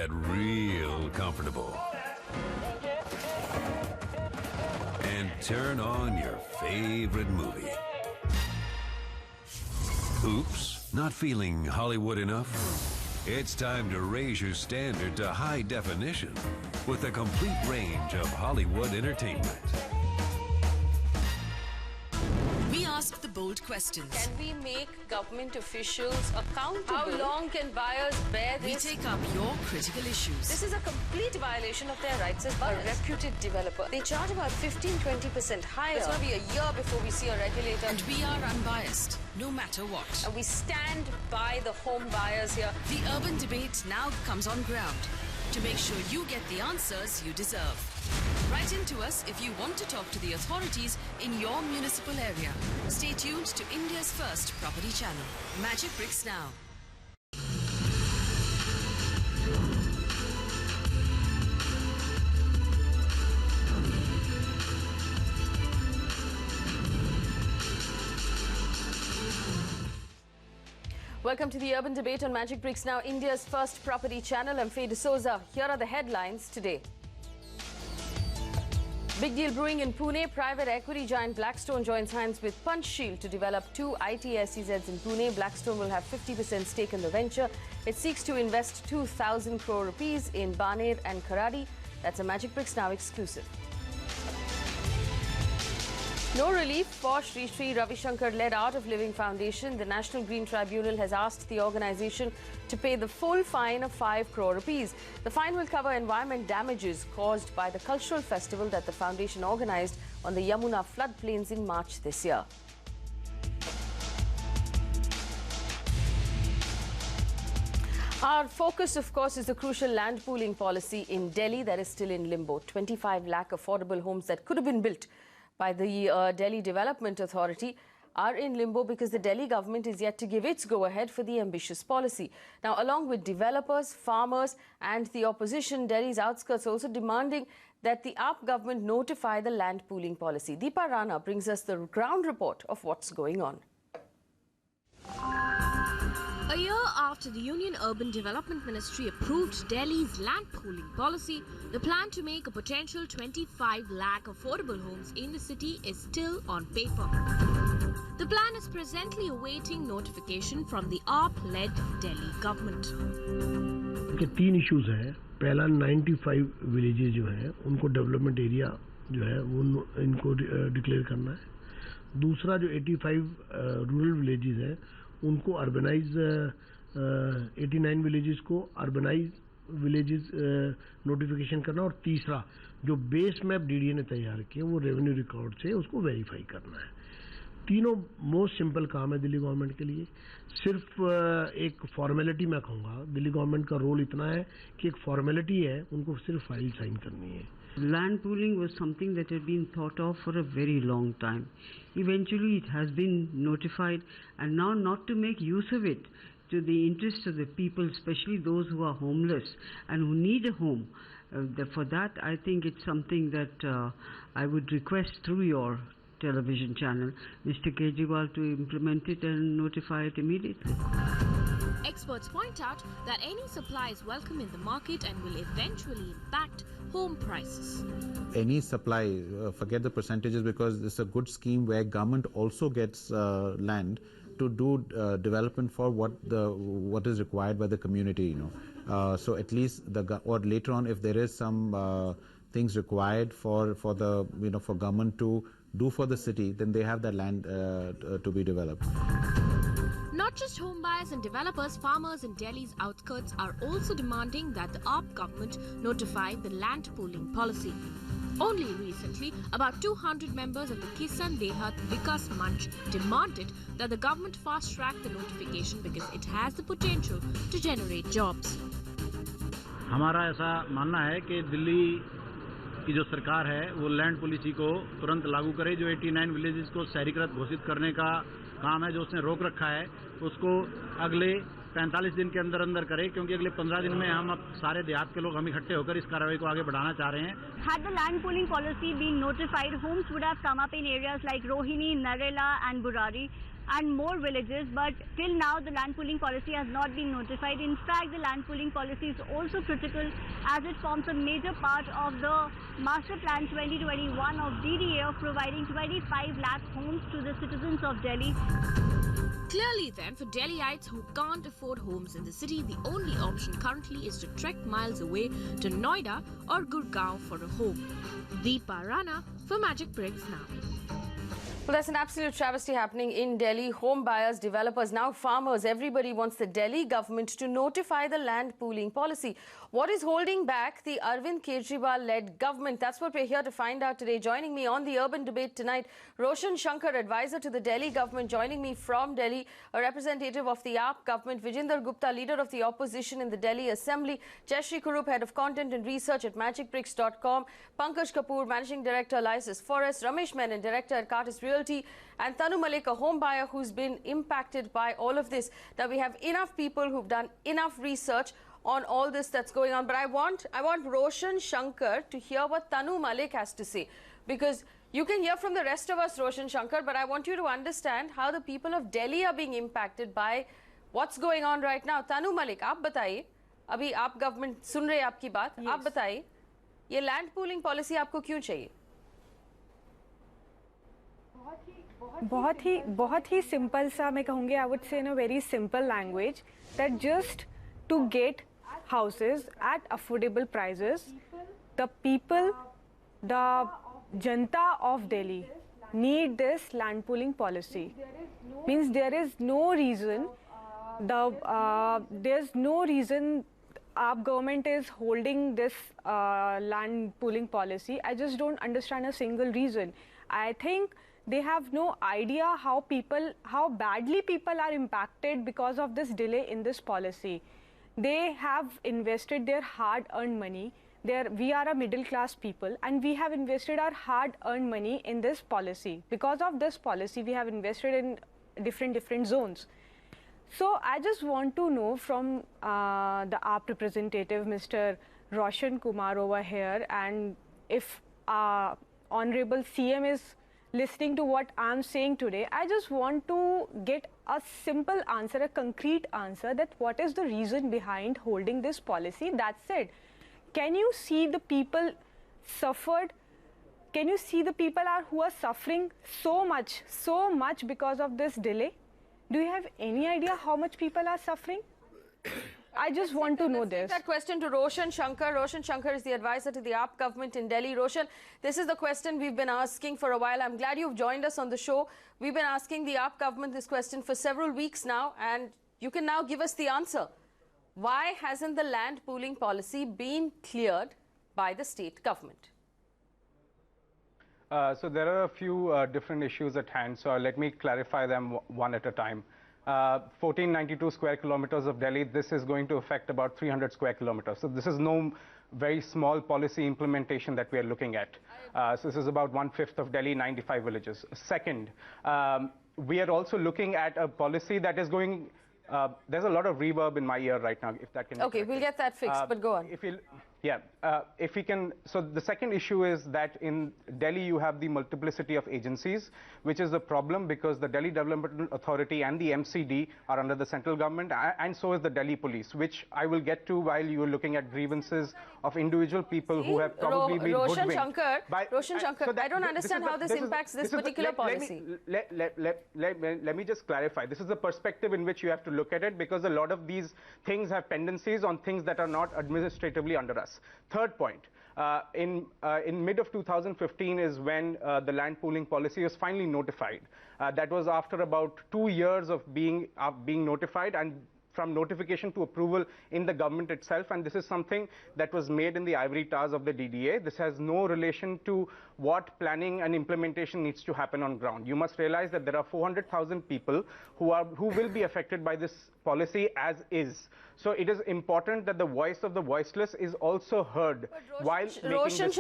get real comfortable. And turn on your favorite movie. Oops, not feeling Hollywood enough? It's time to raise your standard to high definition with a complete range of Hollywood entertainment. We ask the bold questions. Can we make government officials accountable? How long can buyers bear this? We take up your critical issues. This is a complete violation of their rights as buyers. A reputed developer. They charge about 15-20% higher. It's going to be a year before we see a regulator. And we are unbiased, no matter what. And we stand by the home buyers here. The urban debate now comes on ground to make sure you get the answers you deserve. Write in to us if you want to talk to the authorities in your municipal area. Stay tuned to India's first property channel, Magic Bricks Now. Welcome to the Urban Debate on Magic Bricks Now, India's first property channel. I'm Faye D'Souza. Here are the headlines today. Big deal brewing in Pune. Private equity giant Blackstone joins hands with Punchshield to develop 2 IT SEZs in Pune. Blackstone will have 50% stake in the venture. It seeks to invest 2,000 crore rupees in Baner and Kharadi. That's a Magic Bricks Now exclusive. No relief for Sri Sri Ravi Shankar-led Art of Living Foundation. The National Green Tribunal has asked the organisation to pay the full fine of 5 crore rupees. The fine will cover environment damages caused by the cultural festival that the foundation organised on the Yamuna floodplains in March this year. Our focus, of course, is the crucial land pooling policy in Delhi that is still in limbo. 25 lakh affordable homes that could have been built by the Delhi Development Authority are in limbo because the Delhi government is yet to give its go-ahead for the ambitious policy. Now, along with developers, farmers and the opposition, Delhi's outskirts also demanding that the AAP government notify the land pooling policy. Deepa Rana brings us the ground report of what's going on. A year after the Union Urban Development Ministry approved Delhi's land pooling policy, the plan to make a potential 25 lakh affordable homes in the city is still on paper. The plan is presently awaiting notification from the AAP-led Delhi government. के 3 issues हैं. पहला 95 villages जो हैं उनको development area जो है वो इनको डिक्लेयर करना है. दूसरा जो 85 रूरल विलेजेस हैं उनको अर्बनाइज 89 विलेजेस को अर्बनाइज विलेजेस नोटिफिकेशन करना. और तीसरा जो बेस मैप डीडीए ने तैयार किया वो रेवेन्यू रिकॉर्ड से उसको वेरीफाई करना है. तीनों मोस्ट सिंपल काम है दिल्ली गवर्नमेंट के लिए. सिर्फ एक फॉर्मेलिटी मैं कहूँगा, दिल्ली गवर्नमेंट का रोल इतना है कि एक फॉर्मेलिटी है, उनको सिर्फ फाइल साइन करनी है. Land pooling was something that had been thought of for a very long time. Eventually it has been notified, and now not to make use of it to the interest of the people, especially those who are homeless and who need a home. For that, I think it's something that I would request through your television channel, Mr. Kejriwal, to implement it and notify it immediately. Experts point out that any supply is welcome in the market and will eventually impact home prices. Any supply, forget the percentages, because it's a good scheme where government also gets land to do development for what is required by the community, you know. So at least or later on, if there is some things required for the for government to do for the city, then they have that land to be developed. Not just home buyers and developers, farmers in Delhi's outskirts are also demanding that the AAP government notify the land pooling policy. Only recently, about 200 members of the Kisan Dehat Vikas Manch demanded that the government fast-track the notification because it has the potential to generate jobs. हमारा ऐसा मानना है कि दिल्ली की जो सरकार है वो लैंड पॉलिसी को तुरंत लागू करे. जो 89 विलेजेस को शहरीकृत घोषित करने का काम है जो उसने रोक रखा है उसको अगले 45 दिन के अंदर अंदर करे, क्योंकि अगले 15 दिन में हम अब सारे देहात के लोग हम इकट्ठे होकर इस कार्रवाई को आगे बढ़ाना चाह रहे हैं. Had the land pooling policy been notified, homes would have come up in areas like Rohini, Narela and Burari. and more villages, but till now the land pooling policy has not been notified. In fact, the land pooling policy is also critical as it forms a major part of the Master Plan 2021 of DDA of providing 25 lakh homes to the citizens of Delhi. Clearly then, for Delhiites who can't afford homes in the city, the only option currently is to trek miles away to Noida or Gurgaon for a home. Deepa Rana for Magic Bricks Now. Well, that's an absolute travesty happening in Delhi. Home buyers, developers, now farmers, everybody wants the Delhi government to notify the land pooling policy. What is holding back the Arvind Kejriwal-led government? That's what we're here to find out today. Joining me on the Urban Debate tonight, Roshan Shankar, advisor to the Delhi government. Joining me from Delhi, a representative of the AAP government, Vijinder Gupta, leader of the opposition in the Delhi Assembly, Jayashree Kurup, head of content and research at magicbricks.com, Pankaj Kapoor, managing director, Lysis Forest, Ramesh Menon, director at Cartis Realty, and Tanu Malik, a home buyer who's been impacted by all of this. Now, we have enough people who've done enough research on all this that's going on. But I want Roshan Shankar to hear what Tanu Malik has to say. Because you can hear from the rest of us, Roshan Shankar, but I want you to understand how the people of Delhi are being impacted by what's going on right now. Tanu Malik, आप बताइए, अभी आप government सुन रहे हैं आपकी बात, आप बताइए, ये लैंड पूलिंग पॉलिसी आपको क्यों चाहिए? बहुत ही सिंपल सा मैं कहूँगी, I would say in a very simple language, that just to get houses at affordable prices, the people, the Janta of Delhi need this land pooling policy. Means there is no reason, there's no reason our government is holding this land pooling policy. I just don't understand a single reason. I think they have no idea how badly people are impacted because of this delay in this policy. They have invested their hard-earned money. We are a middle-class people, and we have invested our hard-earned money in this policy. Because of this policy, we have invested in different zones. So I just want to know from the AAP representative, Mr. Roshan Kumar over here, and if Honorable CM is listening to what I'm saying today, I just want to get a simple answer, a concrete answer, that what is the reason behind holding this policy. That's it. Can you see the people suffered? Can you see the people who are suffering so much because of this delay? Do you have any idea how much people are suffering? I just want to know this. That question to Roshan Shankar. Roshan Shankar is the advisor to the AAP government in Delhi. Roshan, this is the question we've been asking for a while. I'm glad you've joined us on the show. We've been asking the AAP government this question for several weeks now, and you can now give us the answer. Why hasn't the land pooling policy been cleared by the state government? So there are a few different issues at hand, so let me clarify them one at a time. 1492 square kilometers of Delhi, this is going to affect about 300 square kilometers. So this is no very small policy implementation that we are looking at. So this is about 1/5 of Delhi, 95 villages. Second, we are also looking at a policy that is going, there's a lot of reverb in my ear right now, if that can be Okay, we'll get that fixed, but go on. If we can, so the second issue is that in Delhi you have the multiplicity of agencies, which is a problem because the Delhi Development Authority and the MCD are under the central government, and so is the Delhi Police, which I will get to while you are looking at grievances of individual people who have probably been hoodwinked. Roshan Shankar, I don't understand how this impacts this particular policy. Let me just clarify. This is the perspective in which you have to look at it, because a lot of these things have tendencies on things that are not administratively under us. Third point, in mid of 2015 is when the land pooling policy was finally notified. That was after about 2 years of being notified, and from notification to approval in the government itself, and this is something that was made in the ivory towers of the DDA. This has no relation to what planning and implementation needs to happen on ground. You must realize that there are 400,000 people who will be affected by this policy as is. So it is important that the voice of the voiceless is also heard while making this policy.